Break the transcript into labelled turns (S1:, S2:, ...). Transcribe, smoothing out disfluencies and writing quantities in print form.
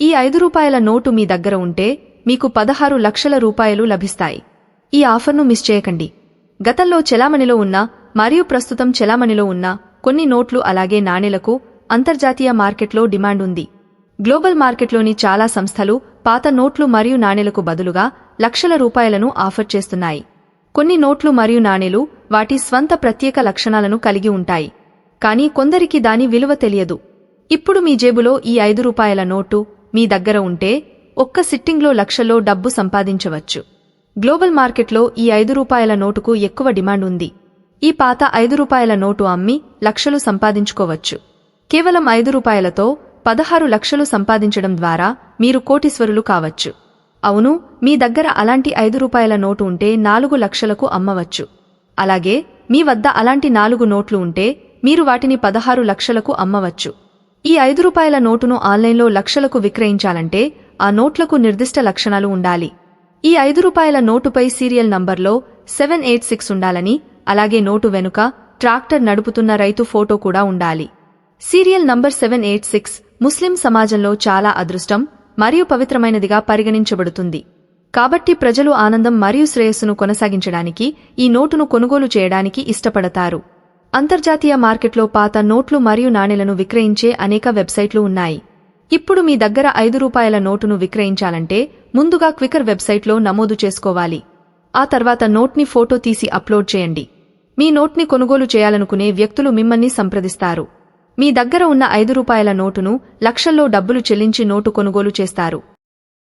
S1: ఈ 5 రూపాయల నోటు మీ దగ్గర ఉంటే మీకు 16 లక్షల రూపాయలు లభిస్తాయి. ఈ ఆఫర్ను మిస్ చేయకండి. గతంలో చెలామణిలో ఉన్న మరియు ప్రస్తుతం చెలామణిలో ఉన్న కొన్ని నోట్లు అలాగే నాణేలకు అంతర్జాతీయ మార్కెట్లో డిమాండ్ ఉంది. గ్లోబల్ మార్కెట్లోని చాలా సంస్థలు పాత నోట్లు మరియు నాణేలకు బదులుగా లక్షల రూపాయలను ఆఫర్ చేస్తున్నాయి. కొన్ని నోట్లు మరియు నాణేలు వాటి స్వంత ప్రత్యేక లక్షణాలను కలిగి ఉంటాయి, కానీ కొందరికి దాని విలువ తెలియదు. ఇప్పుడు మీ జేబులో ఈ 5 రూపాయల నోటు మీ దగ్గర ఉంటే ఒక్క సిట్టింగ్లో లక్షల్లో డబ్బు సంపాదించవచ్చు. గ్లోబల్ మార్కెట్లో ఈ 5 రూపాయల నోటుకు ఎక్కువ డిమాండ్ ఉంది. ఈ పాత 5 రూపాయల నోటు అమ్మి లక్షలు సంపాదించుకోవచ్చు. కేవలం 5 రూపాయలతో 16 లక్షలు సంపాదించడం ద్వారా మీరు కోటీశ్వరులు కావచ్చు. అవును, మీ దగ్గర అలాంటి 5 రూపాయల నోటు ఉంటే 4 లక్షలకు అమ్మవచ్చు. అలాగే మీ వద్ద అలాంటి 4 నోట్లు ఉంటే మీరు వాటిని 16 లక్షలకు అమ్మవచ్చు. ఈ 5 రూపాయల నోటును ఆన్లైన్లో లక్షలకు విక్రయించాలంటే ఆ నోట్లకు నిర్దిష్ట లక్షణాలు ఉండాలి. ఈ 5 రూపాయల నోటుపై సీరియల్ నంబర్లో 786 ఉండాలని, అలాగే నోటు వెనుక ట్రాక్టర్ నడుపుతున్న రైతు ఫోటో కూడా ఉండాలి. సీరియల్ నంబర్ 786 ముస్లిం సమాజంలో చాలా అదృష్టం మరియు పవిత్రమైనదిగా పరిగణించబడుతుంది. కాబట్టి ప్రజలు ఆనందం మరియు శ్రేయస్సును కొనసాగించడానికి ఈ నోటును కొనుగోలు చేయడానికి ఇష్టపడతారు. అంతర్జాతీయ మార్కెట్లో పాత నోట్లు మరియు నాణేలను విక్రయించే అనేక వెబ్సైట్లు ఉన్నాయి. ఇప్పుడు మీ దగ్గర 5 రూపాయల నోటును విక్రయించాలంటే ముందుగా క్వికర్ వెబ్సైట్లో నమోదు చేసుకోవాలి. ఆ తర్వాత నోట్ని ఫోటో తీసి అప్లోడ్ చేయండి. మీ నోట్ని కొనుగోలు చేయాలనుకునే వ్యక్తులు మిమ్మల్ని సంప్రదిస్తారు. మీ దగ్గర ఉన్న 5 రూపాయల నోటును లక్షల్లో డబ్బులు చెల్లించి నోటు కొనుగోలు చేస్తారు.